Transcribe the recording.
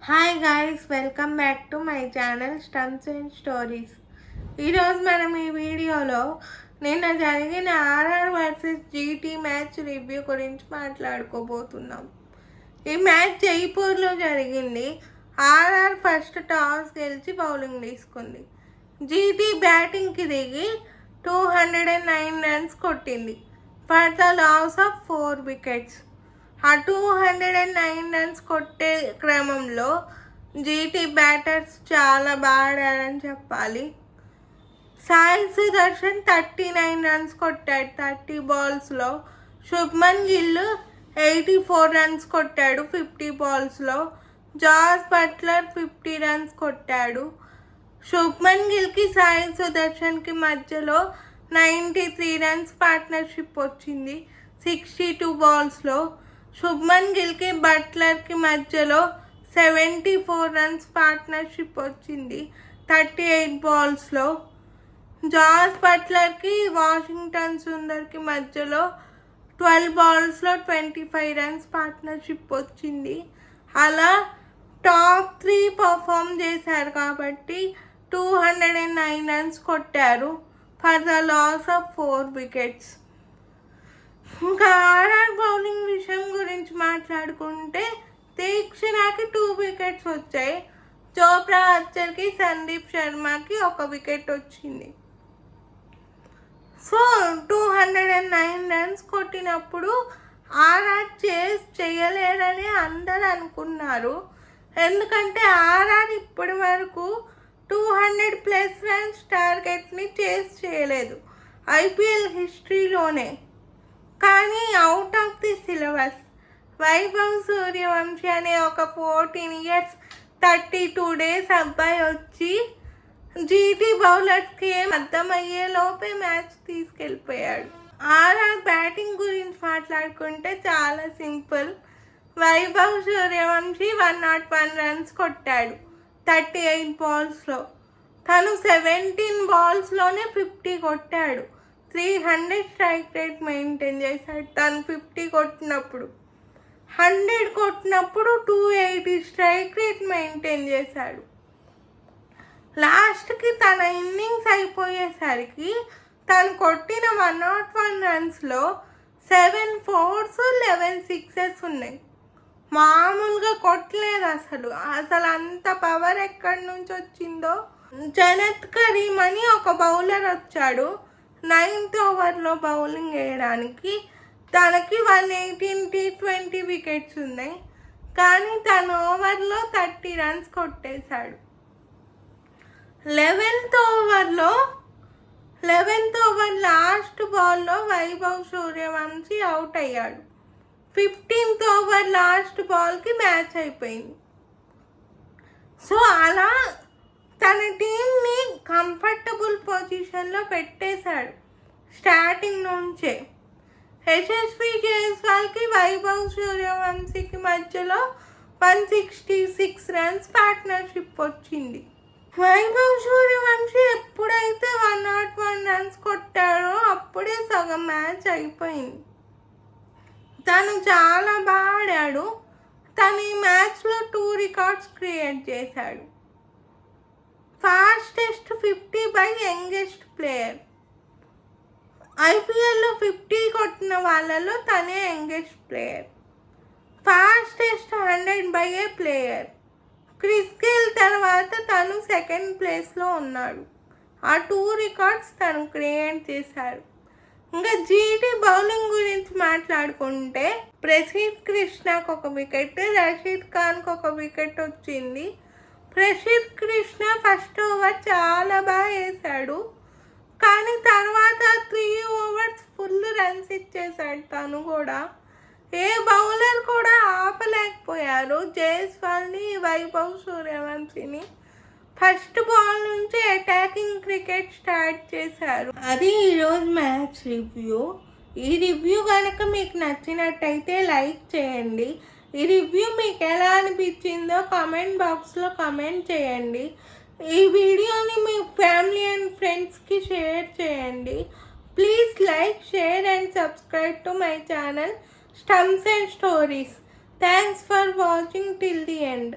Hi guys, welcome back to my channel stumps and stories. ఈరోజు మనం ఈ వీడియోలో నిన్న జరిగిన RR versus GT match review గురించి మాట్లాడుకోబోతున్నాం. ఈ మ్యాచ్ జైపూర్లో జరిగింది. ఆర్ఆర్ ఫస్ట్ టాస్ గెలిచి బౌలింగ్ తీసుకుంది. జీటీ బ్యాటింగ్కి దిగి 209 రన్స్ కొట్టింది for the loss of 4 wickets. ఆ 209 రన్స్ కొట్టే క్రమంలో జీటీ బ్యాటర్స్ చాలా బాడారని చెప్పాలి. సాయి సుదర్శన్ 39 రన్స్ కొట్టాడు 30 బాల్స్లో. శుభ్మన్ గిల్ 84 రన్స్ కొట్టాడు 50 బాల్స్లో. జాస్ బట్లర్ 50 రన్స్ కొట్టాడు. శుభ్మన్ గిల్కి సాయి సుదర్శన్కి మధ్యలో 93 రన్స్ పార్ట్నర్షిప్ వచ్చింది 62 బాల్స్లో. శుభ్మన్ గిల్కి బట్లర్కి మధ్యలో 74 రన్స్ పార్ట్నర్షిప్ వచ్చింది 38 బాల్స్లో. జాస్ బట్లర్కి వాషింగ్టన్ సుందర్కి మధ్యలో 12 బాల్స్లో 25 రన్స్ పార్ట్నర్షిప్ వచ్చింది. అలా టాప్ 3 పర్ఫామ్ చేశారు కాబట్టి 209 రన్స్ కొట్టారు for the loss of 4 wickets. ఇంకా ఆర్ఆర్ బౌలింగ్ విషయం గురించి మాట్లాడుకుంటే తీక్షణకి 2 వికెట్స్ వచ్చాయి. చోప్రా అచ్చర్కి సందీప్ శర్మకి 1 వికెట్ వచ్చింది. సో 209 రన్స్ కొట్టినప్పుడు ఆర్ఆర్ చేయలేరని అందరు అనుకున్నారు. ఎందుకంటే ఆర్ఆర్ ఇప్పటి వరకు 200+ రన్స్ టార్గెట్ని చేయలేదు ఐపీఎల్ హిస్టరీలోనే. కానీ out of the syllabus Vaibhav Suryavanshi అనే ఒక 14 years 32 days అబ్బాయి వచ్చి జీటీ బౌలర్స్కి అర్థమయ్యే లోపే మ్యాచ్ తీసుకెళ్ళిపోయాడు. ఆర్ఆర్ బ్యాటింగ్ గురించి మాట్లాడుకుంటే చాలా సింపుల్. వైభవ్ సూర్యవంశీ 101 రన్స్ కొట్టాడు 38 బాల్స్లో. తను 17 బాల్స్లోనే 50 కొట్టాడు. 300 స్ట్రైక్ రేట్ మెయింటైన్ చేశాడు. తను 50 కొట్టినప్పుడు 100 కొట్టినప్పుడు 280 స్ట్రైక్ రేట్ మెయింటైన్ చేశాడు. లాస్ట్కి తన ఇన్నింగ్స్ అయిపోయేసరికి తను కొట్టిన 101 రన్స్లో 7 4s 11 6s ఉన్నాయి. మామూలుగా కొట్టలేదు అసలు అంత పవర్ ఎక్కడి నుంచి వచ్చిందో. జనత్ కరీం అని ఒక బౌలర్ వచ్చాడు 9th ఓవర్లో బౌలింగ్ వేయడానికి. తనకి 118 T20 వికెట్స్ ఉన్నాయి. కానీ తన ఓవర్లో 30 రన్స్ కొట్టేశాడు. 11th ఓవర్ లాస్ట్ బాల్లో వైభవ్ సూర్యవంశీ అవుట్ అయ్యాడు. 15th ఓవర్ లాస్ట్ బాల్కి మ్యాచ్ అయిపోయింది. సో అలా తన టీంని కంఫర్టబుల్ పొజిషన్లో పెట్టేశాడు స్టార్టింగ్ నుంచే. యశస్వి జైస్వాల్కి వైభవ్ సూర్యవంశీకి మధ్యలో 166 రన్స్ పార్ట్నర్షిప్ వచ్చింది. వైభవ్ సూర్యవంశీ ఎప్పుడైతే 101 రన్స్ కొట్టాడో అప్పుడే సగం మ్యాచ్ అయిపోయింది. తను చాలా బాగా ఆడాడు. తను ఈ మ్యాచ్లో 2 రికార్డ్స్ క్రియేట్ చేశాడు. Fastest 50 by youngest player. ఐపీఎల్లో 50 కొట్టిన వాళ్ళలో తనే youngest player. Fastest 100 by A player. Chris Gayle తర్వాత తను 2nd ప్లేస్లో ఉన్నాడు. ఆ 2 రికార్డ్స్ తను క్రియేట్ చేశాడు. ఇంకా జీటీ బౌలింగ్ గురించి మాట్లాడుకుంటే ప్రసిద్ధ్ కృష్ణకు 1 వికెట్, రషీద్ ఖాన్కి 1 వికెట్ వచ్చింది. ప్రసిద్ధ్ కృష్ణ ఫస్ట్ ఓవర్ చాలా బాగా వేశాడు. కానీ తర్వాత 3 overs ఫుల్ రన్స్ ఇచ్చేశాడు. తను కూడా ఏ బౌలర్ కూడా ఆపలేకపోయారు జైస్వాల్ని, వైభవ్ సూర్యవంశీని. ఫస్ట్ బాల్ నుంచి అటాకింగ్ క్రికెట్ స్టార్ట్ చేశారు. అది ఈరోజు మ్యాచ్ రివ్యూ. ఈ రివ్యూ కనుక మీకు నచ్చినట్టయితే లైక్ చేయండి. ఈ రివ్యూ మీకు ఎలా అనిపించిందో కామెంట్ బాక్స్లో కామెంట్ చేయండి. ఈ వీడియోని మీ ఫ్యామిలీ అండ్ ఫ్రెండ్స్కి షేర్ చేయండి. Please like, share and subscribe to my channel stumps and stories. Thanks for watching till the end.